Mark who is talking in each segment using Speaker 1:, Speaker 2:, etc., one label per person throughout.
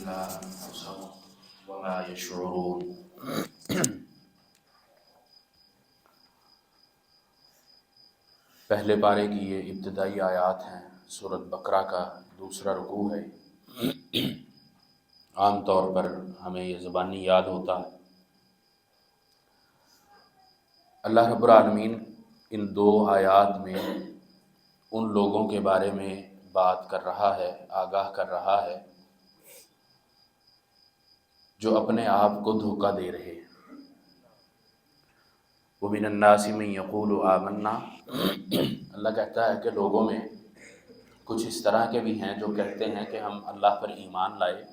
Speaker 1: إلا أنفسهم وما يشعرون۔ پہلے پارے کی یہ ابتدائی آیات ہیں، سورۃ بقرہ کا دوسرا رکوع ہے۔ عام طور پر ہمیں یہ زبانی یاد ہوتا ہے۔ اللہ رب العالمین ان دو آیات میں ان لوگوں کے بارے میں بات کر رہا ہے، آگاہ کر رہا ہے جو اپنے آپ کو دھوکہ دے رہے ہیں۔ وَمِنَ النَّاسِ مَن يَقُولُ آمَنَّا، اللہ کہتا ہے کہ لوگوں میں کچھ اس طرح کے بھی ہیں جو کہتے ہیں کہ ہم اللہ پر ایمان لائے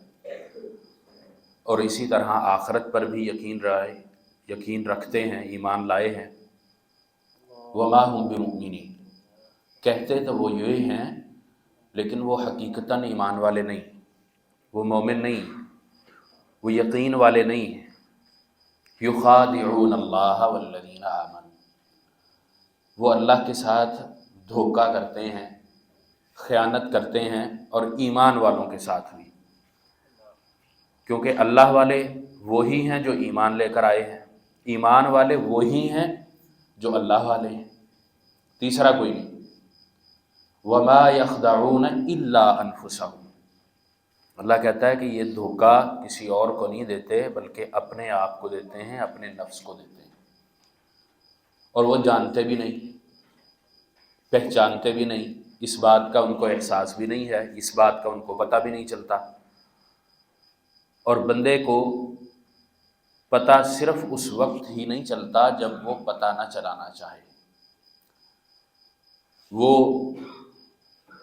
Speaker 1: اور اسی طرح آخرت پر بھی یقین رکھتے ہیں، ایمان لائے ہیں۔ وَمَا هُم بِمُؤْمِنِينَ، کہتے تو وہ یہ ہیں لیکن وہ حقیقتاً ایمان والے نہیں، وہ مومن نہیں، وہ یقین والے نہیں ہیں۔ يُخَادِعُونَ اللَّهَ وَالَّذِينَ آمَنُوا، وہ اللہ کے ساتھ دھوکہ کرتے ہیں، خیانت کرتے ہیں، اور ایمان والوں کے ساتھ بھی، کیونکہ اللہ والے وہی ہیں جو ایمان لے کر آئے ہیں، ایمان والے وہی ہیں جو اللہ والے ہیں، تیسرا کوئی نہیں۔ وَمَا يَخْدَعُونَ إِلَّا أَنفُسَهُمْ، اللہ کہتا ہے کہ یہ دھوکہ کسی اور کو نہیں دیتے بلکہ اپنے آپ کو دیتے ہیں، اپنے نفس کو دیتے ہیں، اور وہ جانتے بھی نہیں، پہچانتے بھی نہیں، اس بات کا ان کو احساس بھی نہیں ہے، اس بات کا ان کو پتہ بھی نہیں چلتا۔ اور بندے کو پتہ صرف اس وقت ہی نہیں چلتا جب وہ پتہ نہ چلانا چاہے، وہ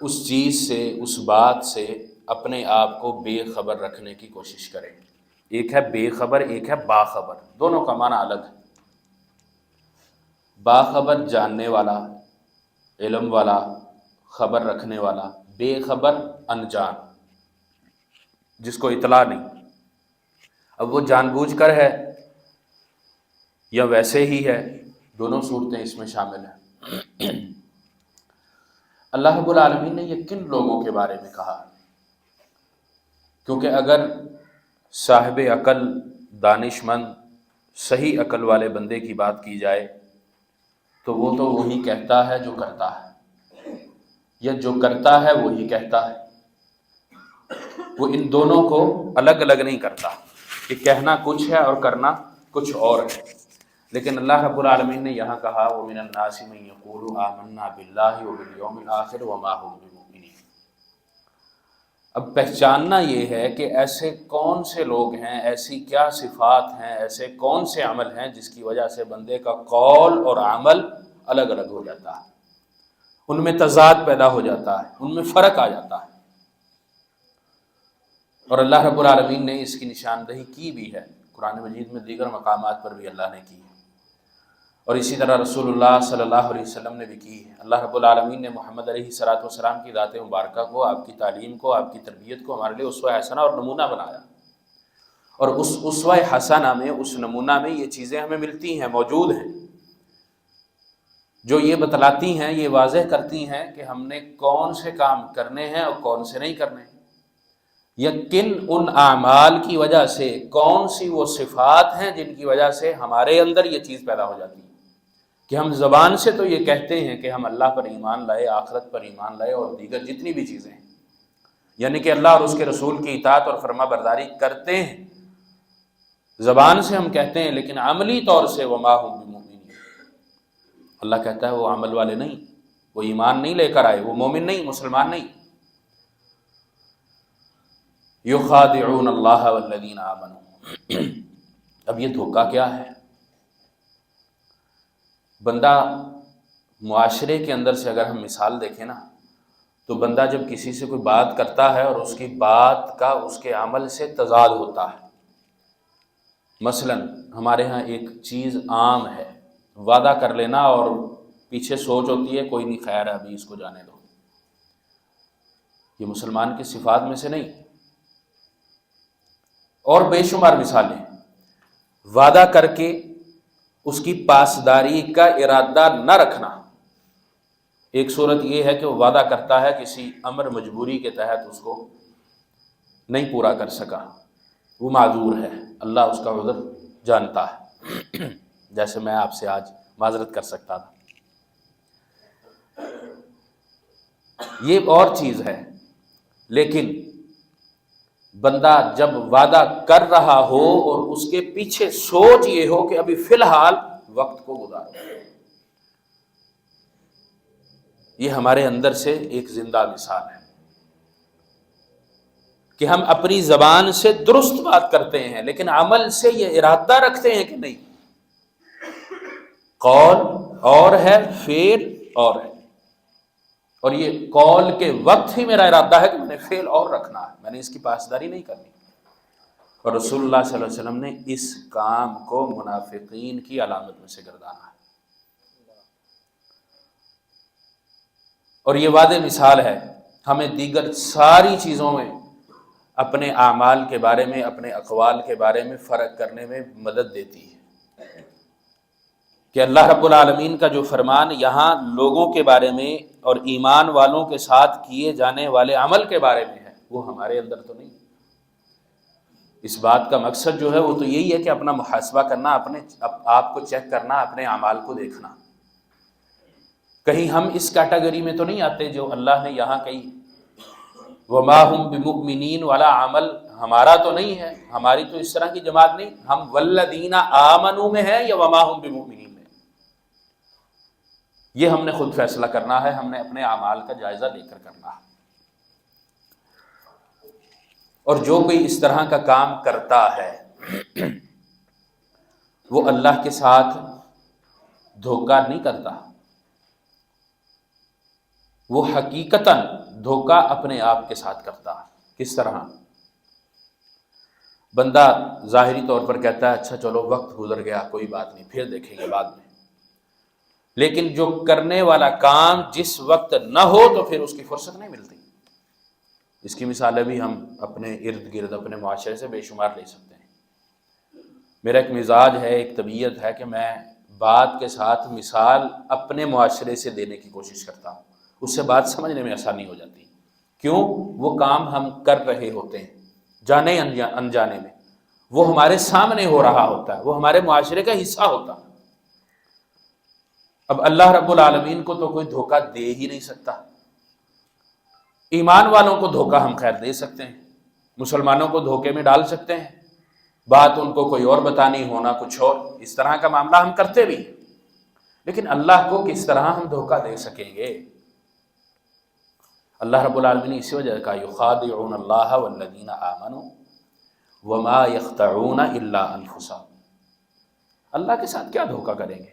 Speaker 1: اس چیز سے، اس بات سے اپنے آپ کو بے خبر رکھنے کی کوشش کرے۔ ایک ہے بے خبر، ایک ہے باخبر، دونوں کا معنی الگ ہے۔ باخبر جاننے والا، علم والا، خبر رکھنے والا، بے خبر انجان، جس کو اطلاع نہیں۔ اب وہ جان بوجھ کر ہے یا ویسے ہی ہے، دونوں صورتیں اس میں شامل ہیں۔ اللہ رب العالمین نے یہ کن لوگوں کے بارے میں کہا؟ کیونکہ اگر صاحب عقل، دانش مند، صحیح عقل والے بندے کی بات کی جائے تو وہ تو وہی کہتا ہے جو کرتا ہے، یا جو کرتا ہے وہی کہتا ہے۔ وہ ان دونوں کو الگ الگ نہیں کرتا کہ کہنا کچھ ہے اور کرنا کچھ اور ہے۔ لیکن اللہ رب العالمین نے یہاں کہا وَمِنَ النَّاسِ مَن يَقُولُ آمَنَّا بِاللَّهِ وَبِالْيَوْمِ الْآخِرِ وَمَا هُم بِمُؤْمِنِينَ۔ اب پہچاننا یہ ہے کہ ایسے کون سے لوگ ہیں، ایسی کیا صفات ہیں، ایسے کون سے عمل ہیں جس کی وجہ سے بندے کا قول اور عمل الگ الگ ہو جاتا ہے، ان میں تضاد پیدا ہو جاتا ہے، ان میں فرق آ جاتا ہے۔ اور اللہ رب العالمین نے اس کی نشاندہی کی بھی ہے، قرآن مجید میں دیگر مقامات پر بھی اللہ نے کی ہے، اور اسی طرح رسول اللہ صلی اللہ علیہ وسلم نے بھی کی ہے۔ اللہ رب العالمین نے محمد علیہ الصلوۃ کی ذات مبارکہ کو، آپ کی تعلیم کو، آپ کی تربیت کو ہمارے لیے اسوہ حسنہ اور نمونہ بنایا، اور اس اسوہ حسنہ میں، اس نمونہ میں یہ چیزیں ہمیں ملتی ہیں، موجود ہیں، جو یہ بتلاتی ہیں، یہ واضح کرتی ہیں کہ ہم نے کون سے کام کرنے ہیں اور کون سے نہیں کرنے، یا کن ان اعمال کی وجہ سے، کون سی وہ صفات ہیں جن کی وجہ سے ہمارے اندر یہ چیز پیدا ہو جاتی ہے کہ ہم زبان سے تو یہ کہتے ہیں کہ ہم اللہ پر ایمان لائے، آخرت پر ایمان لائے، اور دیگر جتنی بھی چیزیں ہیں، یعنی کہ اللہ اور اس کے رسول کی اطاعت اور فرما برداری کرتے ہیں، زبان سے ہم کہتے ہیں، لیکن عملی طور سے وما هم بمؤمنین، اللہ کہتا ہے وہ عمل والے نہیں، وہ ایمان نہیں لے کر آئے، وہ مومن نہیں، مسلمان نہیں۔ یخادعون اللہ والذین آمنوا، اب یہ دھوکہ کیا ہے؟ بندہ معاشرے کے اندر سے اگر ہم مثال دیکھیں نا، تو بندہ جب کسی سے کوئی بات کرتا ہے اور اس کی بات کا اس کے عمل سے تضاد ہوتا ہے، مثلا ہمارے ہاں ایک چیز عام ہے، وعدہ کر لینا اور پیچھے سوچ ہوتی ہے کوئی نہیں، خیر ہے ابھی اس کو جانے دو، یہ مسلمان کی صفات میں سے نہیں۔ اور بے شمار مثالیں، وعدہ کر کے اس کی پاسداری کا ارادہ نہ رکھنا۔ ایک صورت یہ ہے کہ وہ وعدہ کرتا ہے، کسی امر مجبوری کے تحت اس کو نہیں پورا کر سکا، وہ معذور ہے، اللہ اس کا عذر جانتا ہے، جیسے میں آپ سے آج معذرت کر سکتا تھا۔ یہ اور چیز ہے، لیکن بندہ جب وعدہ کر رہا ہو اور اس کے پیچھے سوچ یہ ہو کہ ابھی فی الحال وقت کو گزارو، یہ ہمارے اندر سے ایک زندہ مثال ہے کہ ہم اپنی زبان سے درست بات کرتے ہیں لیکن عمل سے یہ ارادہ رکھتے ہیں کہ نہیں، قول اور ہے، فعل اور ہے، اور یہ قول کے وقت ہی میرا ارادہ ہے کہ میں نے فعل اور رکھنا ہے، میں نے اس کی پاسداری نہیں کرنی۔ اور رسول اللہ صلی اللہ علیہ وسلم نے اس کام کو منافقین کی علامت میں سے گردانا ہے، اور یہ واضح مثال ہے، ہمیں دیگر ساری چیزوں میں اپنے اعمال کے بارے میں، اپنے اقوال کے بارے میں فرق کرنے میں مدد دیتی ہے کہ اللہ رب العالمین کا جو فرمان یہاں لوگوں کے بارے میں اور ایمان والوں کے ساتھ کیے جانے والے عمل کے بارے میں ہے، وہ ہمارے اندر تو نہیں۔ اس بات کا مقصد جو ہے وہ تو یہی ہے کہ اپنا محاسبہ کرنا، اپنے آپ کو چیک کرنا، اپنے اعمال کو دیکھنا۔ کہیں ہم اس کیٹیگری میں تو نہیں آتے جو اللہ نے یہاں کہی وما ہم بمؤمنین والا عمل ہمارا تو نہیں ہے، ہماری تو اس طرح کی جماعت نہیں، ہم والذین آمنوا میں ہے یا وما ہم بمؤمنین میں، یہ ہم نے خود فیصلہ کرنا ہے، ہم نے اپنے اعمال کا جائزہ لے کر کرنا ہے۔ اور جو کوئی اس طرح کا کام کرتا ہے وہ اللہ کے ساتھ دھوکہ نہیں کرتا، وہ حقیقتاً دھوکہ اپنے آپ کے ساتھ کرتا ہے۔ کس طرح؟ بندہ ظاہری طور پر کہتا ہے اچھا چلو وقت گزر گیا کوئی بات نہیں، پھر دیکھیں گے بعد میں، لیکن جو کرنے والا کام جس وقت نہ ہو تو پھر اس کی فرصت نہیں ملتی۔ اس کی مثالیں بھی ہم اپنے ارد گرد اپنے معاشرے سے بے شمار لے سکتے ہیں۔ میرا ایک مزاج ہے، ایک طبیعت ہے کہ میں بات کے ساتھ مثال اپنے معاشرے سے دینے کی کوشش کرتا ہوں، اس سے بات سمجھنے میں آسانی ہو جاتی ہے۔ کیوں؟ وہ کام ہم کر رہے ہوتے ہیں جانے انجانے میں، وہ ہمارے سامنے ہو رہا ہوتا ہے، وہ ہمارے معاشرے کا حصہ ہوتا ہے۔ اب اللہ رب العالمین کو تو کوئی دھوکہ دے ہی نہیں سکتا، ایمان والوں کو دھوکہ ہم خیر دے سکتے ہیں، مسلمانوں کو دھوکے میں ڈال سکتے ہیں، بات ان کو کوئی اور بتانی، ہونا کچھ اور، اس طرح کا معاملہ ہم کرتے بھی ہیں، لیکن اللہ کو کس طرح ہم دھوکہ دے سکیں گے؟ اللہ رب العالمین نے اسی وجہ کہا یخادعون اللہ والذین آمنوا وما یخدعون الا انفسهم، اللہ کے ساتھ کیا دھوکہ کریں گے؟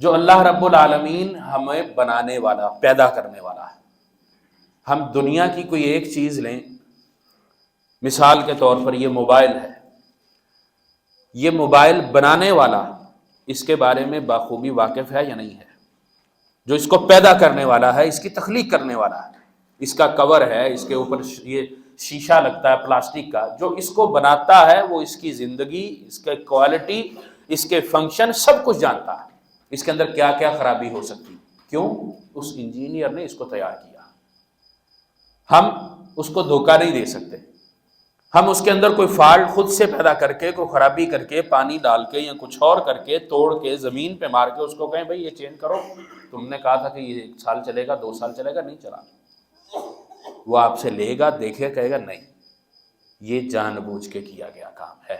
Speaker 1: جو اللہ رب العالمین ہمیں بنانے والا، پیدا کرنے والا ہے۔ ہم دنیا کی کوئی ایک چیز لیں، مثال کے طور پر یہ موبائل ہے، یہ موبائل بنانے والا اس کے بارے میں بخوبی واقف ہے یا نہیں ہے؟ جو اس کو پیدا کرنے والا ہے، اس کی تخلیق کرنے والا ہے، اس کا کور ہے، اس کے اوپر یہ شیشہ لگتا ہے پلاسٹک کا، جو اس کو بناتا ہے وہ اس کی زندگی، اس کے کوالٹی، اس کے فنکشن سب کچھ جانتا ہے، اس کے اندر کیا کیا خرابی ہو سکتی۔ کیوں؟ اس انجینئر نے اس کو تیار کیا۔ ہم اس کو دھوکہ نہیں دے سکتے، ہم اس کے اندر کوئی فالٹ خود سے پیدا کر کے، کوئی خرابی کر کے، پانی ڈال کے یا کچھ اور کر کے، توڑ کے زمین پہ مار کے اس کو کہیں بھائی یہ چینج کرو، تم نے کہا تھا کہ یہ 1 سال چلے گا، 2 سال چلے گا، نہیں چلا، وہ آپ سے لے گا، دیکھے، کہے گا نہیں، یہ جان بوجھ کے کیا گیا کام ہے،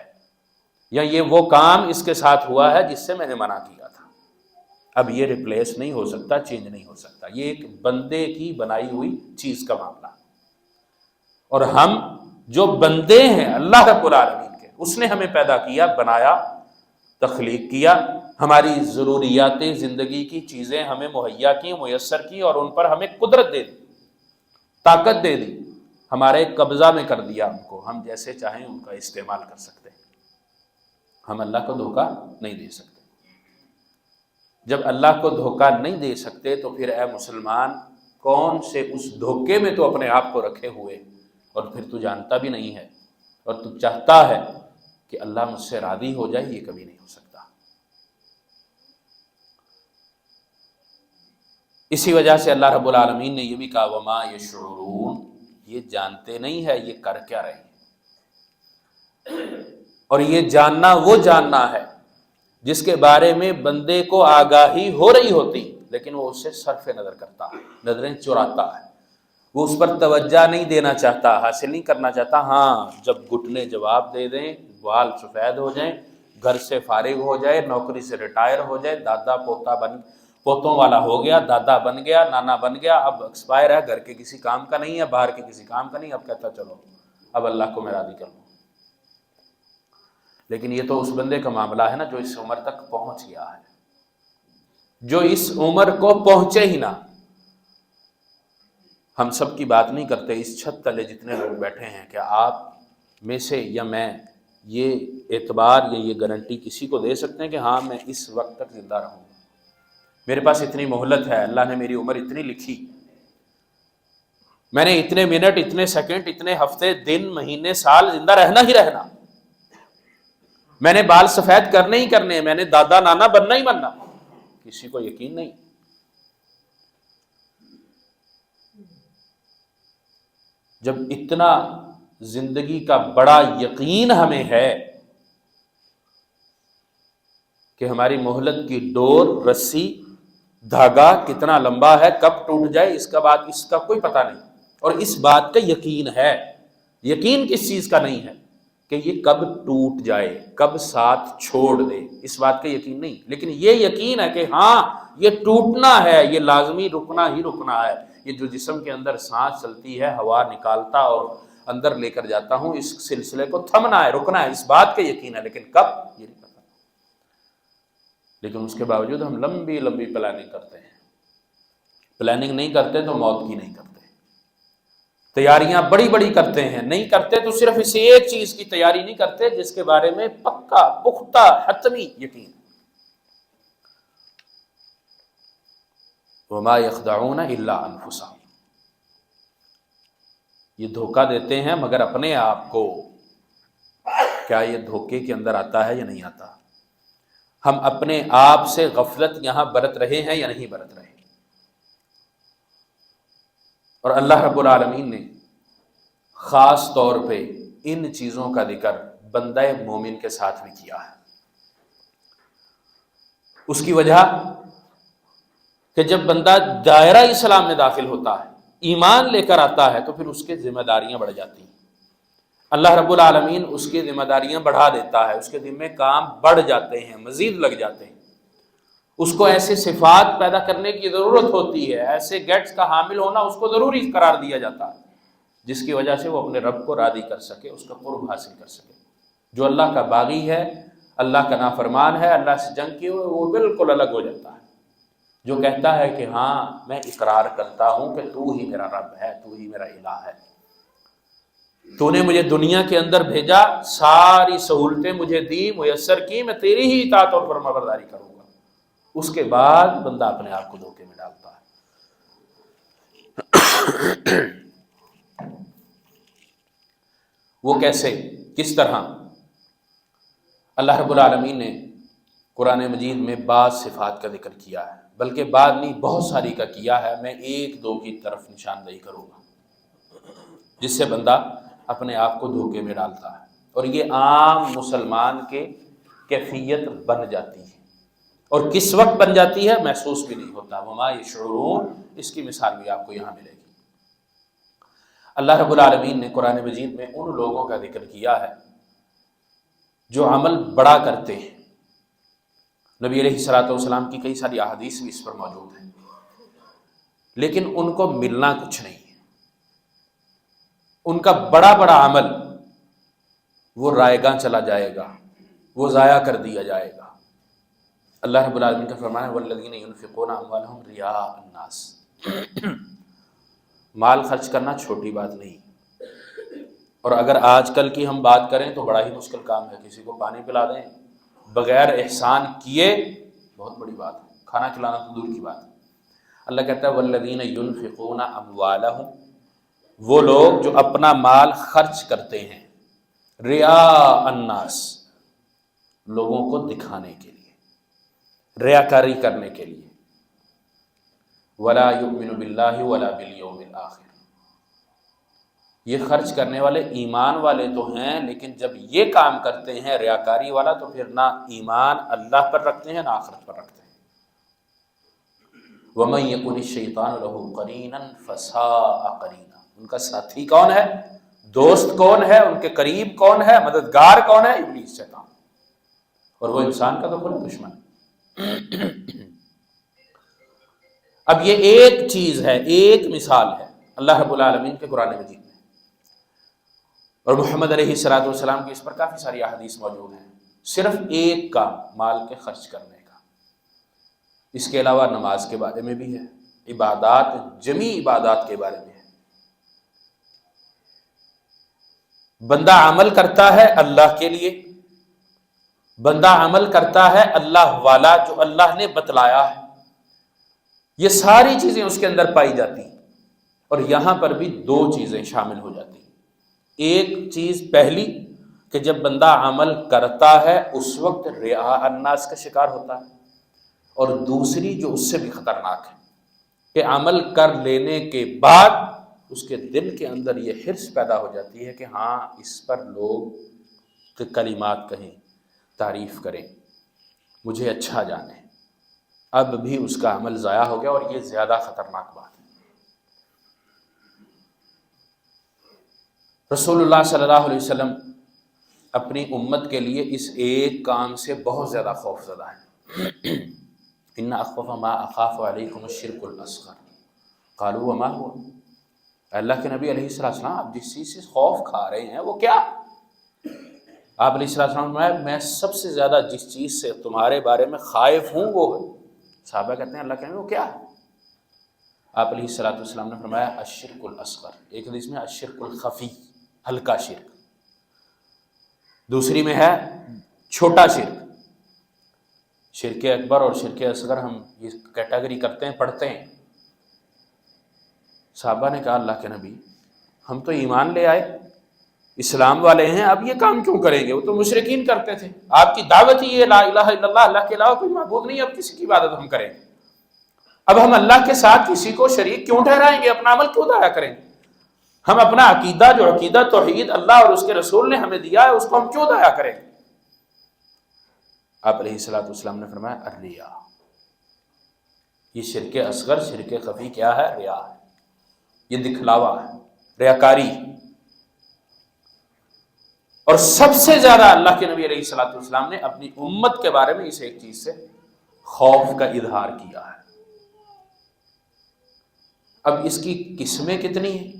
Speaker 1: یا یہ وہ کام اس کے ساتھ ہوا ہے جس سے میں نے منع کیا تھا، اب یہ ریپلیس نہیں ہو سکتا، چینج نہیں ہو سکتا۔ یہ ایک بندے کی بنائی ہوئی چیز کا معاملہ، اور ہم جو بندے ہیں اللہ رب العالمین کے، اس نے ہمیں پیدا کیا، بنایا، تخلیق کیا، ہماری ضروریات زندگی کی چیزیں ہمیں مہیا کی، میسر کی، اور ان پر ہمیں قدرت دے دی، طاقت دے دی، ہمارے قبضہ میں کر دیا ان کو، ہم جیسے چاہیں ان کا استعمال کر سکتے ہیں۔ ہم اللہ کو دھوکہ نہیں دے سکتے۔ جب اللہ کو دھوکہ نہیں دے سکتے تو پھر اے مسلمان کون سے اس دھوکے میں تو اپنے آپ کو رکھے ہوئے، اور پھر تو جانتا بھی نہیں ہے اور تو چاہتا ہے کہ اللہ مجھ سے راضی ہو جائے، یہ کبھی نہیں ہو سکتا۔ اسی وجہ سے اللہ رب العالمین نے یہ بھی کہا وما یشعرون، یہ جانتے نہیں ہے یہ کر کیا رہے ہیں۔ اور یہ جاننا وہ جاننا ہے جس کے بارے میں بندے کو آگاہی ہو رہی ہوتی لیکن وہ اس سے صرف نظر کرتا ہے، نظریں چراتا ہے، وہ اس پر توجہ نہیں دینا چاہتا، حاصل نہیں کرنا چاہتا۔ ہاں جب گھٹنے جواب دے دیں، بال سفید ہو جائیں، گھر سے فارغ ہو جائے، نوکری سے ریٹائر ہو جائے، دادا پوتوں والا ہو گیا، دادا بن گیا، نانا بن گیا، اب ایکسپائر ہے، گھر کے کسی کام کا نہیں ہے، باہر کے کسی کام کا نہیں، اب کہتا چلو اب اللہ کو میں راضی کر لوں۔ لیکن یہ تو اس بندے کا معاملہ ہے نا جو اس عمر تک پہنچ گیا ہے، جو اس عمر کو پہنچے ہی نہ۔ ہم سب کی بات نہیں کرتے، اس چھت تلے جتنے لوگ بیٹھے ہیں، کہ آپ میں سے یا میں یہ اعتبار یا یہ گارنٹی کسی کو دے سکتے ہیں کہ ہاں میں اس وقت تک زندہ رہوں گا، میرے پاس اتنی مہلت ہے، اللہ نے میری عمر اتنی لکھی، میں نے اتنے منٹ، اتنے سیکنڈ، اتنے ہفتے، دن، مہینے، سال زندہ رہنا ہی رہنا، میں نے بال سفید کرنے ہی کرنے، میں نے دادا نانا بننا ہی بننا۔ کسی کو یقین نہیں۔ جب اتنا زندگی کا بڑا یقین ہمیں ہے کہ ہماری مہلت کی ڈور، رسی، دھاگا کتنا لمبا ہے، کب ٹوٹ جائے اس کا کوئی پتہ نہیں، اور اس بات کا یقین ہے۔ یقین کس چیز کا نہیں ہے کہ یہ کب ٹوٹ جائے، کب ساتھ چھوڑ دے، اس بات کا یقین نہیں، لیکن یہ یقین ہے کہ ہاں یہ ٹوٹنا ہے، یہ لازمی رکنا ہی رکنا ہے۔ یہ جو جسم کے اندر سانس چلتی ہے، ہوا نکالتا اور اندر لے کر جاتا ہوں، اس سلسلے کو تھمنا ہے، رکنا ہے، اس بات کا یقین ہے، لیکن کب یہ نہیں پتا۔ لیکن اس کے باوجود ہم لمبی لمبی پلاننگ کرتے ہیں، پلاننگ نہیں کرتے تو موت کی نہیں کرتے، تیاریاں بڑی بڑی کرتے ہیں، نہیں کرتے تو صرف اس ایک چیز کی تیاری نہیں کرتے جس کے بارے میں پکا پختہ حتمی یقین۔ وما يخدعون الا انفسهم، یہ دھوکہ دیتے ہیں مگر اپنے آپ کو۔ کیا یہ دھوکے کے اندر آتا ہے یا نہیں آتا؟ ہم اپنے آپ سے غفلت یہاں برت رہے ہیں یا نہیں برت رہے؟ اور اللہ رب العالمین نے خاص طور پہ ان چیزوں کا ذکر بندہ مومن کے ساتھ بھی کیا ہے۔ اس کی وجہ کہ جب بندہ دائرہ اسلام میں داخل ہوتا ہے، ایمان لے کر آتا ہے، تو پھر اس کے ذمہ داریاں بڑھ جاتی ہیں۔ اللہ رب العالمین اس کی ذمہ داریاں بڑھا دیتا ہے، اس کے ذمہ کام بڑھ جاتے ہیں، مزید لگ جاتے ہیں۔ اس کو ایسے صفات پیدا کرنے کی ضرورت ہوتی ہے، ایسے گیٹس کا حامل ہونا اس کو ضروری قرار دیا جاتا ہے، جس کی وجہ سے وہ اپنے رب کو راضی کر سکے، اس کا قرب حاصل کر سکے۔ جو اللہ کا باغی ہے، اللہ کا نافرمان ہے، اللہ سے جنگ کیے ہوئے، وہ بالکل الگ ہو جاتا ہے۔ جو کہتا ہے کہ ہاں میں اقرار کرتا ہوں کہ تو ہی میرا رب ہے، تو ہی میرا الہ ہے، تو نے مجھے دنیا کے اندر بھیجا، ساری سہولتیں مجھے دی، میسر کی، میں تیری ہی اطاعت اور فرمانبرداری کروں گا، اس کے بعد بندہ اپنے آپ کو دھوکے میں ڈالتا ہے۔ وہ کیسے، کس طرح؟ اللہ رب العالمین نے قرآن مجید میں بعض صفات کا ذکر کیا ہے، بلکہ بعد نہیں بہت ساری کا کیا ہے، میں ایک دو کی طرف نشاندہی کروں گا جس سے بندہ اپنے آپ کو دھوکے میں ڈالتا ہے، اور یہ عام مسلمان کے کیفیت بن جاتی ہے، اور کس وقت بن جاتی ہے محسوس بھی نہیں ہوتا۔ وما یشعرون، اس کی مثال بھی آپ کو یہاں ملے گی۔ اللہ رب العالمین نے قرآن مجید میں ان لوگوں کا ذکر کیا ہے جو عمل بڑا کرتے ہیں۔ نبی علیہ الصلوۃ والسلام کی کئی ساری احادیث بھی اس پر موجود ہیں، لیکن ان کو ملنا کچھ نہیں ہے۔ ان کا بڑا بڑا عمل وہ رائے گاں چلا جائے گا، وہ ضائع کر دیا جائے گا۔ اللہ رب العالمین کا فرمان ہے والذین ينفقون اموالهم رئاء الناس، مال خرچ کرنا چھوٹی بات نہیں، اور اگر آج کل کی ہم بات کریں تو بڑا ہی مشکل کام ہے۔ کسی کو پانی پلا دیں بغیر احسان کیے، بہت بڑی بات ہے، کھانا کھلانا تو دور کی بات ہے۔ اللہ کہتا ہے والذین ينفقون اموالهم، وہ لوگ جو اپنا مال خرچ کرتے ہیں، رئاء الناس، لوگوں کو دکھانے کے لیے، ریاکاری کرنے کے لیے، ولا یؤمن باللہ ولا بالیوم الآخر، یہ خرچ کرنے والے ایمان والے تو ہیں، لیکن جب یہ کام کرتے ہیں ریاکاری والا تو پھر نہ ایمان اللہ پر رکھتے ہیں نہ آخرت پر رکھتے ہیں۔ وَمَن يَكُنِ الشَّيْطَانُ لَهُ قَرِينًا فَسَاءَ قَرِينًا، ان کا ساتھی کون ہے، دوست کون ہے، ان کے قریب کون ہے، مددگار کون ہے؟ ابلیس، شیطان، اور وہ انسان کا تو کھلا دشمن۔ اب یہ ایک چیز ہے، ایک مثال ہے اللہ رب العالمین کے قرآن مجید میں، اور محمد علیہ الصلوۃ والسلام کی اس پر کافی ساری احادیث موجود ہیں، صرف ایک کام مال کے خرچ کرنے کا۔ اس کے علاوہ نماز کے بارے میں بھی ہے، عبادات، جمی عبادات کے بارے میں ہے۔ بندہ عمل کرتا ہے اللہ کے لیے، بندہ عمل کرتا ہے اللہ والا جو اللہ نے بتلایا ہے، یہ ساری چیزیں اس کے اندر پائی جاتی ہیں، اور یہاں پر بھی دو چیزیں شامل ہو جاتی ہیں۔ ایک چیز پہلی کہ جب بندہ عمل کرتا ہے اس وقت ریا الناس کا شکار ہوتا ہے، اور دوسری جو اس سے بھی خطرناک ہے کہ عمل کر لینے کے بعد اس کے دل کے اندر یہ حرص پیدا ہو جاتی ہے کہ ہاں اس پر لوگ کلمات کہیں، تعریف کریں، مجھے اچھا جانیں، اب بھی اس کا عمل ضائع ہو گیا، اور یہ زیادہ خطرناک بات ہے۔ رسول اللہ صلی اللہ علیہ وسلم اپنی امت کے لیے اس ایک کام سے بہت زیادہ خوف زدہ ہے۔ ان اخوف ما اخاف علیکم الشرک الاصغر قالوا وما هو، اللہ کے نبی علیہ السلام آپ جس چیز سے خوف کھا رہے ہیں وہ کیا؟ آپ علیہ السلام میں سب سے زیادہ جس چیز سے تمہارے بارے میں خائف ہوں وہ ہے۔ صحابہ کہتے ہیں اللہ کے نبی وہ کیا ہے؟ آپ علیہ السلام نے فرمایا الشرک الاصغر، ایک حدیث میں الشرک الخفی، ہلکا شرک، دوسری میں ہے چھوٹا شرک۔ شرک اکبر اور شرک اصغر ہم یہ کیٹیگری کرتے ہیں، پڑھتے ہیں۔ صحابہ نے کہا اللہ کے نبی ہم تو ایمان لے آئے، اسلام والے ہیں، اب یہ کام کیوں کریں گے؟ وہ تو مشرکین کرتے تھے، آپ کی دعوت ہی یہ لا الہ الا اللہ، اللہ کے علاوہ کوئی معبود نہیں، اب کسی کی عبادت ہم کریں گے؟ اب ہم اللہ کے ساتھ کسی کو شریک کیوں ٹھہرائیں گے؟ اپنا عمل کیوں ضائع کریں گے؟ ہم اپنا عقیدہ، جو عقیدہ توحید اللہ اور اس کے رسول نے ہمیں دیا ہے، اس کو ہم کیوں ضائع کریں گے؟ آپ علیہ السلام نے فرمایا الریا، یہ شرک اصغر، شرک خفی کیا ہے؟ ریا ہے، یہ دکھلاوا ہے، ریاکاری۔ اور سب سے زیادہ اللہ کے نبی علیہ السلام نے اپنی امت کے بارے میں اس ایک چیز سے خوف کا اظہار کیا ہے۔ اب اس کی قسمیں کتنی ہیں؟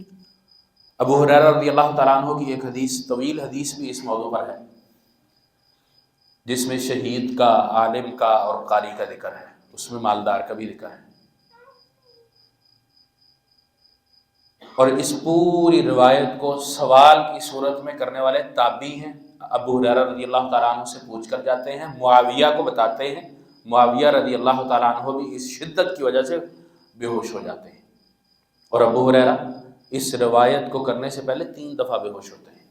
Speaker 1: ابو ہریرہ رضی اللہ تعالیٰ عنہ کی ایک حدیث، طویل حدیث بھی اس موضوع پر ہے، جس میں شہید کا، عالم کا اور قاری کا ذکر ہے، اس میں مالدار کا بھی ذکر ہے، اور اس پوری روایت کو سوال کی صورت میں کرنے والے تابعی ہیں۔ ابو ہریرہ رضی اللہ تعالیٰ عنہ سے پوچھ کر جاتے ہیں، معاویہ کو بتاتے ہیں، معاویہ رضی اللہ تعالیٰ عنہ بھی اس شدت کی وجہ سے بے ہوش ہو جاتے ہیں، اور ابو ہریرہ اس روایت کو کرنے سے پہلے 3 دفعہ بے ہوش ہوتے ہیں۔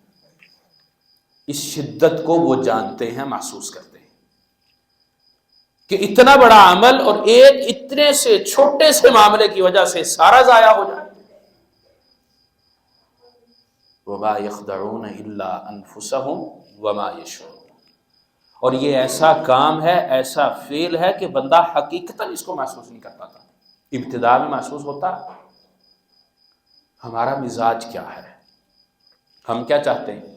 Speaker 1: اس شدت کو وہ جانتے ہیں، محسوس کرتے ہیں کہ اتنا بڑا عمل اور ایک اتنے سے چھوٹے سے معاملے کی وجہ سے سارا ضائع ہو جائے۔ وَمَا يَخْدَعُونَ إِلَّا أَنفُسَهُمْ وَمَا يَشْعُرُونَ، اور یہ ایسا کام ہے، ایسا فعل ہے کہ بندہ حقیقتاً اس کو محسوس نہیں کر پاتا، ابتدا میں محسوس ہوتا۔ ہمارا مزاج کیا ہے؟ ہم کیا چاہتے ہیں؟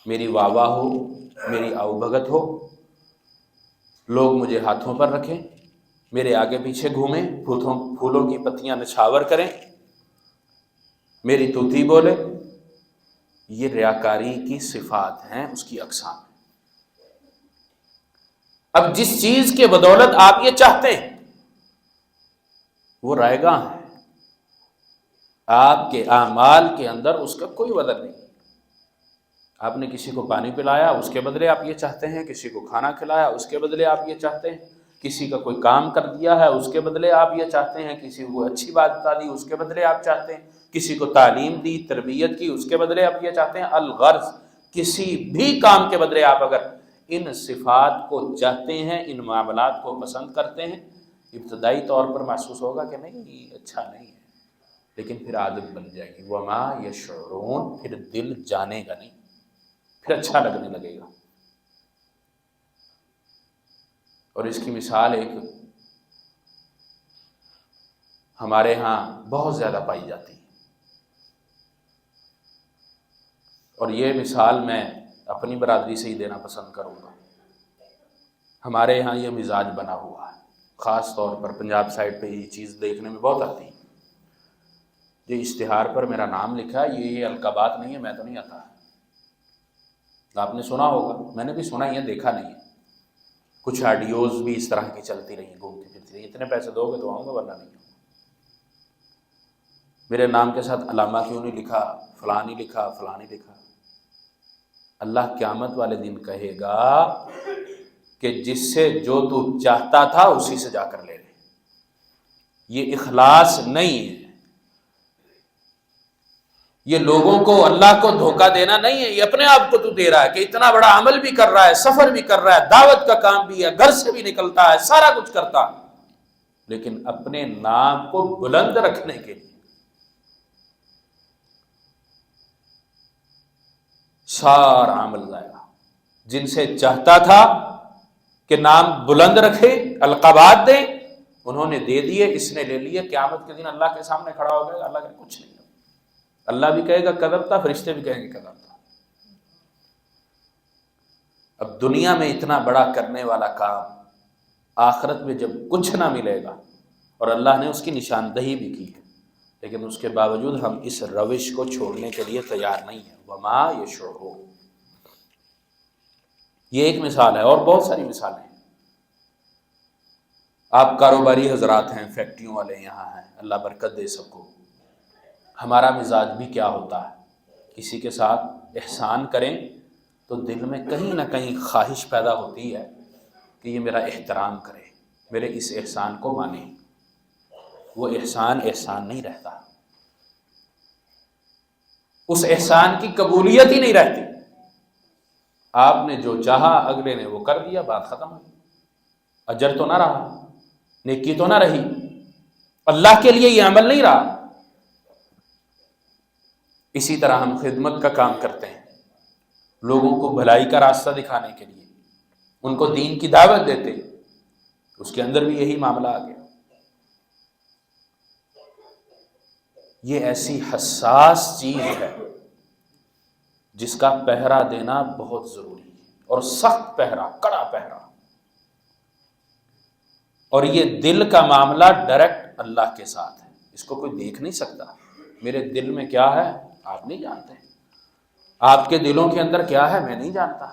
Speaker 1: میری واہ واہ ہو، میری آؤ بھگت ہو، لوگ مجھے ہاتھوں پر رکھیں، میرے آگے پیچھے گھومیں، پھولوں کی پتیاں نچھاور کریں، میری توتی بولے۔ یہ ریاکاری کی صفات ہیں، اس کی اقسام۔ اب جس چیز کے بدولت آپ یہ چاہتے ہیں وہ رائے گاہ ہے، آپ کے اعمال کے اندر اس کا کوئی وزن نہیں۔ آپ نے کسی کو پانی پلایا، اس کے بدلے آپ یہ چاہتے ہیں، کسی کو کھانا کھلایا، اس کے بدلے آپ یہ چاہتے ہیں، کسی کا کوئی کام کر دیا ہے، اس کے بدلے آپ یہ چاہتے ہیں، کسی کو اچھی بات بتا دی، اس کے بدلے آپ چاہتے ہیں، کسی کو تعلیم دی، تربیت کی، اس کے بدلے آپ یہ چاہتے ہیں۔ الغرض کسی بھی کام کے بدلے آپ اگر ان صفات کو چاہتے ہیں، ان معاملات کو پسند کرتے ہیں، ابتدائی طور پر محسوس ہوگا کہ نہیں اچھا نہیں ہے، لیکن پھر عادت بن جائے گی. وما یشعرون، پھر دل جانے گا نہیں، پھر اچھا لگنے لگے گا. اور اس کی مثال ایک ہمارے ہاں بہت زیادہ پائی جاتی ہے، اور یہ مثال میں اپنی برادری سے ہی دینا پسند کروں گا. ہمارے یہاں یہ مزاج بنا ہوا ہے، خاص طور پر پنجاب سائڈ پہ یہ چیز دیکھنے میں بہت آتی ہے. جو اشتہار پر میرا نام لکھا ہے یہ القابات نہیں ہے، میں تو نہیں آتا. آپ نے سنا ہوگا، میں نے بھی سنا ہی ہے، دیکھا نہیں ہے. کچھ آڈیوز بھی اس طرح کی چلتی رہی، گھومتی پھرتی رہی. اتنے پیسے دو گے تو آؤں گا، ورنہ نہیں. میرے نام کے ساتھ علامہ کیوں نہیں لکھا، فلاں نہیں لکھا، فلاں نہیں لکھا. اللہ قیامت والے دن کہے گا کہ جس سے جو تو چاہتا تھا اسی سے جا کر لے لے. یہ اخلاص نہیں ہے، یہ لوگوں کو اللہ کو دھوکہ دینا نہیں ہے. یہ اپنے آپ کو تو دے رہا ہے کہ اتنا بڑا عمل بھی کر رہا ہے، سفر بھی کر رہا ہے، دعوت کا کام بھی ہے، گھر سے بھی نکلتا ہے، سارا کچھ کرتا ہے، لیکن اپنے نام کو بلند رکھنے کے لیے سارا عمل ضائع. جن سے چاہتا تھا کہ نام بلند رکھے، القابات دیں، انہوں نے دے دیے، اس نے لے لیے. قیامت کے دن اللہ کے سامنے کھڑا ہو گیا، اللہ کا کچھ نہیں. اللہ بھی کہے گا کذب تھا، فرشتے بھی کہیں گے کذب تھا. اب دنیا میں اتنا بڑا کرنے والا کام، آخرت میں جب کچھ نہ ملے گا، اور اللہ نے اس کی نشاندہی بھی کی ہے، لیکن اس کے باوجود ہم اس روش کو چھوڑنے کے لیے تیار نہیں ہیں. وما یشعرون. یہ ایک مثال ہے، اور بہت ساری مثالیں ہیں. آپ کاروباری حضرات ہیں، فیکٹریوں والے یہاں ہیں، اللہ برکت دے سب کو. ہمارا مزاج بھی کیا ہوتا ہے، کسی کے ساتھ احسان کریں تو دل میں کہیں نہ کہیں خواہش پیدا ہوتی ہے کہ یہ میرا احترام کرے، میرے اس احسان کو مانے. وہ احسان احسان نہیں رہتا، اس احسان کی قبولیت ہی نہیں رہتی. آپ نے جو چاہا اگلے نے وہ کر دیا، بات ختم. اجر تو نہ رہا، نیکی تو نہ رہی، اللہ کے لیے یہ عمل نہیں رہا. اسی طرح ہم خدمت کا کام کرتے ہیں، لوگوں کو بھلائی کا راستہ دکھانے کے لیے، ان کو دین کی دعوت دیتے، اس کے اندر بھی یہی معاملہ آ گیا. یہ ایسی حساس چیز ہے جس کا پہرا دینا بہت ضروری ہے، اور سخت پہرا، کڑا پہرا. اور یہ دل کا معاملہ ڈائریکٹ اللہ کے ساتھ ہے، اس کو کوئی دیکھ نہیں سکتا. میرے دل میں کیا ہے آپ نہیں جانتے، آپ کے دلوں کے اندر کیا ہے میں نہیں جانتا،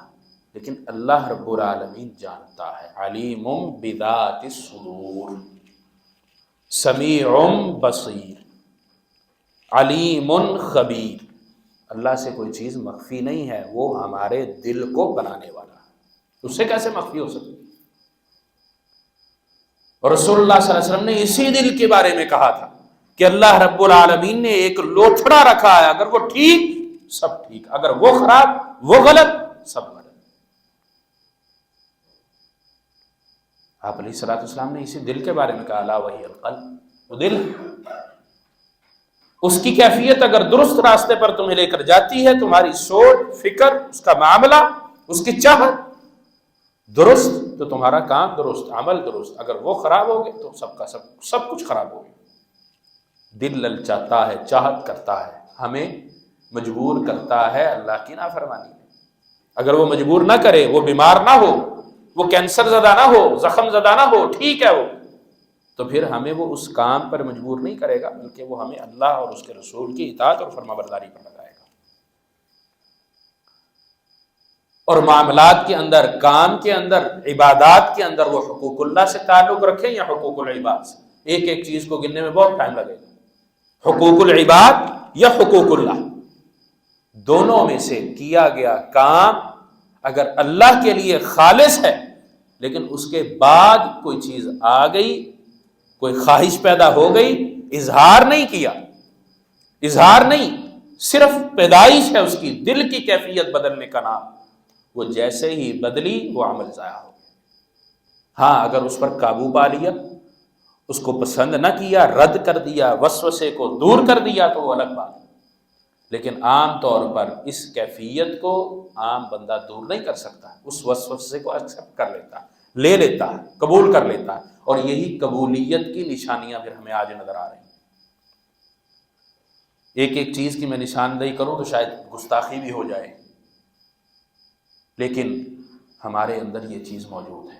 Speaker 1: لیکن اللہ رب العالمین جانتا ہے. علیم بذات الصدور، سمیع بصیر، علیم خبیر. اللہ سے کوئی چیز مخفی نہیں ہے، وہ ہمارے دل کو بنانے والا ہے، اس سے کیسے مخفی ہو سکتی. اور رسول اللہ صلی اللہ علیہ وسلم نے اسی دل کے بارے میں کہا تھا کہ اللہ رب العالمین نے ایک لوتھڑا رکھا ہے، اگر وہ ٹھیک سب ٹھیک، اگر وہ خراب وہ غلط سب غلط. آپ علیہ الصلوۃ والسلام نے اسی دل کے بارے میں کہا، الا وہی القلب، وہ دل، اس کی کیفیت اگر درست راستے پر تمہیں لے کر جاتی ہے، تمہاری سوچ، فکر، اس کا معاملہ، اس کی چاہت درست، تو تمہارا کام درست، عمل درست. اگر وہ خراب ہو گئے تو سب کا سب کچھ خراب ہو گیا. دل للچاتا ہے، چاہت کرتا ہے، ہمیں مجبور کرتا ہے اللہ کی نافرمانی میں. اگر وہ مجبور نہ کرے، وہ بیمار نہ ہو، وہ کینسر زدہ نہ ہو، زخم زدہ نہ ہو، ٹھیک ہے وہ، تو پھر ہمیں وہ اس کام پر مجبور نہیں کرے گا، بلکہ وہ ہمیں اللہ اور اس کے رسول کی اطاعت اور فرما برداری پر لگائے گا. اور معاملات کے اندر، کام کے اندر، عبادات کے اندر وہ حقوق اللہ سے تعلق رکھیں یا حقوق العباد سے. ایک ایک چیز کو گننے میں بہت ٹائم لگے گا. حقوق العباد یا حقوق اللہ، دونوں میں سے کیا گیا کام اگر اللہ کے لیے خالص ہے، لیکن اس کے بعد کوئی چیز آ گئی، کوئی خواہش پیدا ہو گئی، اظہار نہیں کیا، اظہار نہیں، صرف پیدائش ہے اس کی، دل کی کیفیت بدلنے کا نام، وہ جیسے ہی بدلی وہ عمل ضائع ہو گیا. ہاں اگر اس پر قابو پا لیا، اس کو پسند نہ کیا، رد کر دیا، وسوسے کو دور کر دیا تو وہ الگ بات ہے، لیکن عام طور پر اس کیفیت کو عام بندہ دور نہیں کر سکتا، اس وسوسے کو ایکسیپٹ کر لیتا، لے لیتا ہے، قبول کر لیتا ہے، اور یہی قبولیت کی نشانیاں پھر ہمیں آج نظر آ رہی ہیں۔ ایک ایک چیز کی میں نشاندہی کروں تو شاید گستاخی بھی ہو جائے، لیکن ہمارے اندر یہ چیز موجود ہے،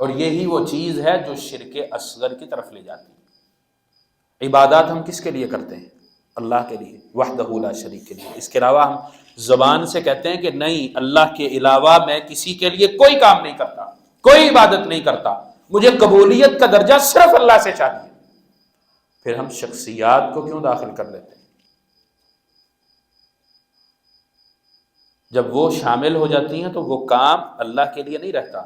Speaker 1: اور یہی وہ چیز ہے جو شرک اصغر کی طرف لے جاتی ہے۔ عبادات ہم کس کے لیے کرتے ہیں؟ اللہ کے لیے وحدہ لا شریک کے لیے۔ اس کے علاوہ ہم زبان سے کہتے ہیں کہ نہیں، اللہ کے علاوہ میں کسی کے لیے کوئی کام نہیں کرتا، کوئی عبادت نہیں کرتا، مجھے قبولیت کا درجہ صرف اللہ سے چاہیے۔ پھر ہم شخصیات کو کیوں داخل کر لیتے ہیں؟ جب وہ شامل ہو جاتی ہیں تو وہ کام اللہ کے لیے نہیں رہتا۔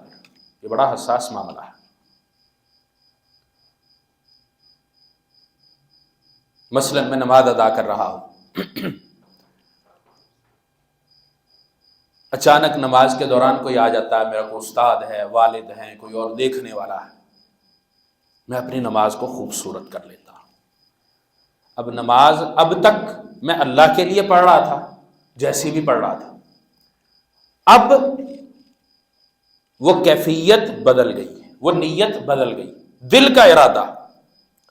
Speaker 1: یہ بڑا حساس معاملہ ہے۔ مثلا میں نماز ادا کر رہا ہوں، اچانک نماز کے دوران کوئی آ جاتا ہے، میرا کوئی استاد ہے، والد ہیں، کوئی اور دیکھنے والا ہے، میں اپنی نماز کو خوبصورت کر لیتا ہوں۔ اب نماز اب تک میں اللہ کے لیے پڑھ رہا تھا، جیسی بھی پڑھ رہا تھا، اب وہ کیفیت بدل گئی، وہ نیت بدل گئی، دل کا ارادہ۔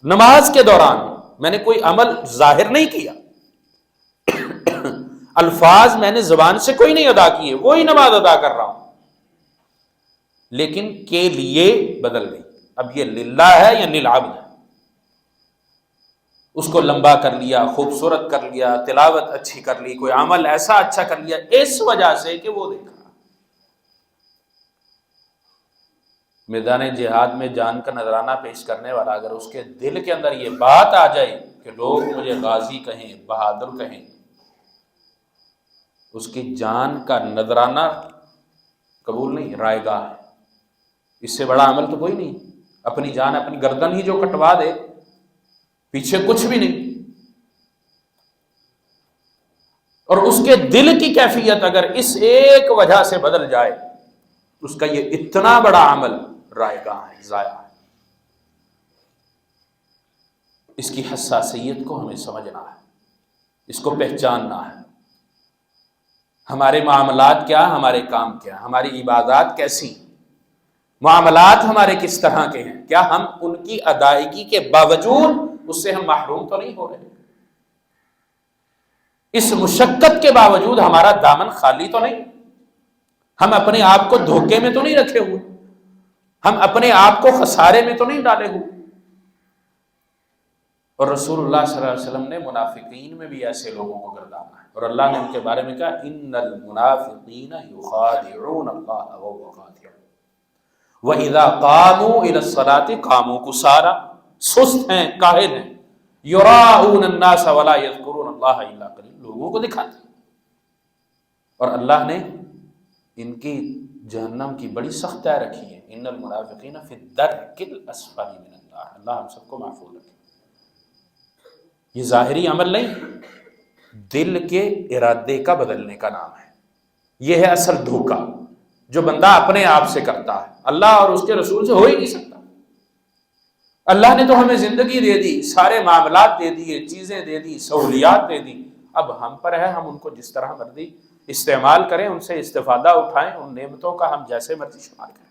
Speaker 1: نماز کے دوران میں نے کوئی عمل ظاہر نہیں کیا، الفاظ میں نے زبان سے کوئی نہیں ادا کیے، وہی نماز ادا کر رہا ہوں، لیکن کے لیے بدل گئی۔ اب یہ للہ ہے یا للعبد ہے؟ اس کو لمبا کر لیا، خوبصورت کر لیا، تلاوت اچھی کر لی، کوئی عمل ایسا اچھا کر لیا اس وجہ سے کہ وہ دیکھا۔ میدان جہاد میں جان کا نذرانہ پیش کرنے والا اگر اس کے دل کے اندر یہ بات آ جائے کہ لوگ مجھے غازی کہیں، بہادر کہیں، اس کی جان کا نذرانہ قبول نہیں، رائے گاہ ہے۔ اس سے بڑا عمل تو کوئی نہیں۔ اپنی جان، اپنی گردن ہی جو کٹوا دے، پیچھے کچھ بھی نہیں، اور اس کے دل کی کیفیت اگر اس ایک وجہ سے بدل جائے، اس کا یہ اتنا بڑا عمل رائے گاہ ہے، ضائع ہے۔ اس کی حساسیت کو ہمیں سمجھنا ہے، اس کو پہچاننا ہے۔ ہمارے معاملات کیا، ہمارے کام کیا، ہماری عبادات کیسی، معاملات ہمارے کس طرح کے ہیں، کیا ہم ان کی ادائیگی کے باوجود اس سے ہم محروم تو نہیں ہو رہے؟ اس مشقت کے باوجود ہمارا دامن خالی تو نہیں؟ ہم اپنے آپ کو دھوکے میں تو نہیں رکھے ہوئے؟ ہم اپنے آپ کو خسارے میں تو نہیں ڈالے ہوئے؟ اور رسول اللہ صلی اللہ علیہ وسلم نے منافقین میں بھی ایسے لوگوں کو گردانا ہے، اور اللہ نے ان کے بارے میں کہا ان المنافقین یخادعون اللہ وهو خادعهم وَإِذَا قَامُوا إِلَى الصَّلَاةِ قَامُوا كُسَالَىٰ، سست ہیں، کاہل ہیں، يُرَاءُونَ النَّاسَ وَلَا يَذْكُرُونَ اللَّهَ إِلَّا قَلِيلًا، لوگوں کو دکھاتے ہیں۔ اور اللہ نے ان کی جہنم کی بڑی سخت رائے رکھی ہے، ان المنافقین فی الدرک الاسفل من النار، اللہ ہم سب کو محفوظ رکھے۔ یہ ظاہری عمل نہیں، دل کے ارادے کا بدلنے کا نام ہے۔ یہ ہے اصل دھوکہ جو بندہ اپنے آپ سے کرتا ہے، اللہ اور اس کے رسول سے ہو ہی نہیں سکتا۔ اللہ نے تو ہمیں زندگی دے دی، سارے معاملات دے دیے، چیزیں دے دی، سہولیات دے دی، اب ہم پر ہے ہم ان کو جس طرح مرضی استعمال کریں، ان سے استفادہ اٹھائیں، ان نعمتوں کا ہم جیسے مرضی شمار کریں۔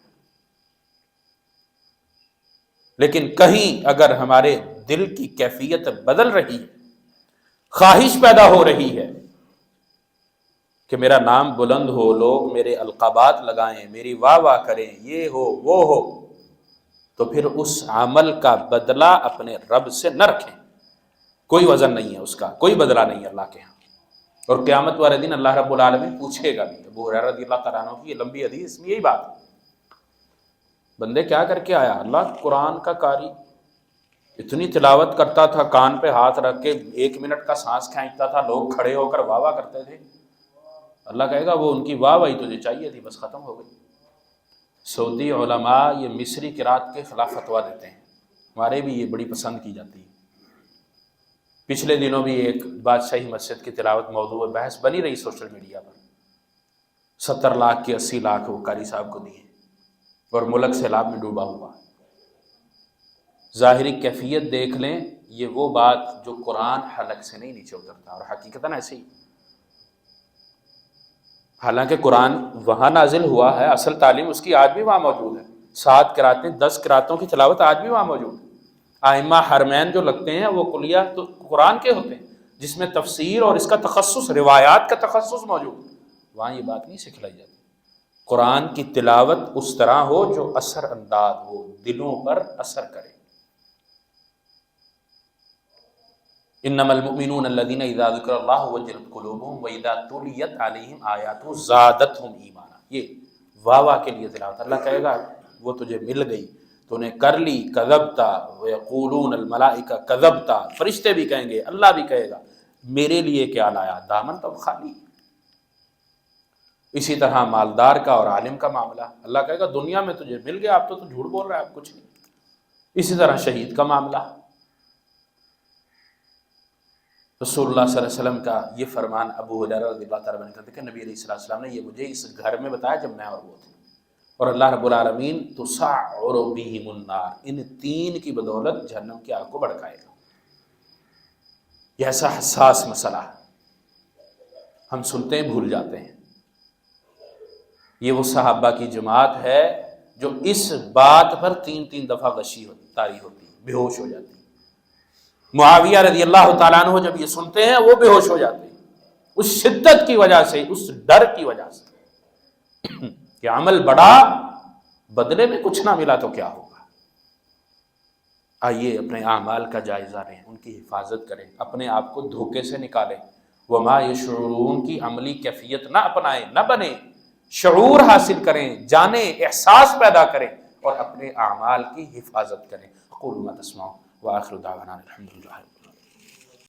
Speaker 1: لیکن کہیں اگر ہمارے دل کی کیفیت بدل رہی ہے، خواہش پیدا ہو رہی ہے کہ میرا نام بلند ہو، لوگ میرے القابات لگائیں، میری واہ واہ کریں، یہ ہو وہ ہو، تو پھر اس عمل کا بدلہ اپنے رب سے نہ رکھیں۔ کوئی وزن نہیں ہے اس کا، کوئی بدلہ نہیں ہے اللہ کے ہاں، اور قیامت والے دن اللہ رب العالمین پوچھے گا بھی۔ ابو ہریرہ رضی اللہ تعالیٰ عنہ کی یہ لمبی حدیث میں یہی بات ہے، بندے کیا کر کے آیا؟ اللہ قرآن کا قاری، اتنی تلاوت کرتا تھا، کان پہ ہاتھ رکھ کے 1 منٹ کا سانس کھینچتا تھا، لوگ کھڑے ہو کر واہ واہ کرتے تھے۔ اللہ کہے گا وہ ان کی واہ واہی تجھے چاہیے تھی، بس ختم ہو گئی۔ سعودی علماء یہ مصری قرات کے خلاف فتویٰ دیتے ہیں، ہمارے بھی یہ بڑی پسند کی جاتی ہے۔ پچھلے دنوں بھی ایک بادشاہی مسجد کی تلاوت موضوع بحث بنی رہی سوشل میڈیا پر، 70 لاکھ کی 80 لاکھ وہ قاری صاحب کو دیے، اور ملک سیلاب میں ڈوبا ہوا۔ ظاہری کیفیت دیکھ لیں، یہ وہ بات جو قرآن حلق سے نہیں نیچے اترتا، اور حقیقتاً ایسے ہی، حالانکہ قرآن وہاں نازل ہوا ہے، اصل تعلیم اس کی آج بھی وہاں موجود ہے، 7 قراتیں 10 قراتوں کی تلاوت آج بھی وہاں موجود ہے۔ ائمہ حرمین جو لگتے ہیں وہ کلیہ تو قرآن کے ہوتے ہیں، جس میں تفسیر اور اس کا تخصص، روایات کا تخصص موجود ہے، وہاں یہ بات نہیں سکھلائی جاتی۔ قرآن کی تلاوت اس طرح ہو جو اثر انداز ہو، دلوں پر اثر کرے۔ انما المؤمنون الذين اذا ذكر الله وجلت قلوبهم واذا تليت عليهم آیاته زادتهم ایمانا، یہ واہ کے لیے تلاوت۔ اللہ کہے گا وہ تجھے مل گئی، تو نے کر لی، کذبتا ویقولون الملائکہ کذبتا، فرشتے بھی کہیں گے، اللہ بھی کہے گا میرے لیے کیا لایا، دامن تو خالی۔ اسی طرح مالدار کا اور عالم کا معاملہ، اللہ کہے گا دنیا میں تجھے مل گیا، اب تو جھوٹ بول رہا ہے، اب کچھ نہیں۔ اسی طرح شہید کا معاملہ، رسول اللہ صلی اللہ علیہ وسلم کا یہ فرمان ابو ہریرہ رضی اللہ تعالیٰ عنہ کہتے کہ نبی علیہ السلام نے یہ مجھے اس گھر میں بتایا جب میں اور وہ تھے، اور اللہ رب العالمین تسعر بہم النار، ان 3 کی بدولت جہنم کی آگ کو بھڑکائے گا۔ یہ ایسا حساس مسئلہ ہے، ہم سنتے ہیں بھول جاتے ہیں۔ یہ وہ صحابہ کی جماعت ہے جو اس بات پر 3 دفعہ غشی طاری ہوتی، بے ہوش ہو جاتی۔ معاویہ رضی اللہ تعالیٰ عنہ جب یہ سنتے ہیں وہ بے ہوش ہو جاتے ہیں، اس شدت کی وجہ سے، اس ڈر کی وجہ سے کہ عمل بڑا، بدلے میں کچھ نہ ملا تو کیا ہوگا۔ آئیے اپنے اعمال کا جائزہ لیں، ان کی حفاظت کریں، اپنے آپ کو دھوکے سے نکالیں۔ وما یشعرون کی عملی کیفیت نہ اپنائیں، نہ بنیں، شعور حاصل کریں، جانیں، احساس پیدا کریں، اور اپنے اعمال کی حفاظت کریں۔ اقول ما تسمعون وآخر دعوانا الحمد للہ۔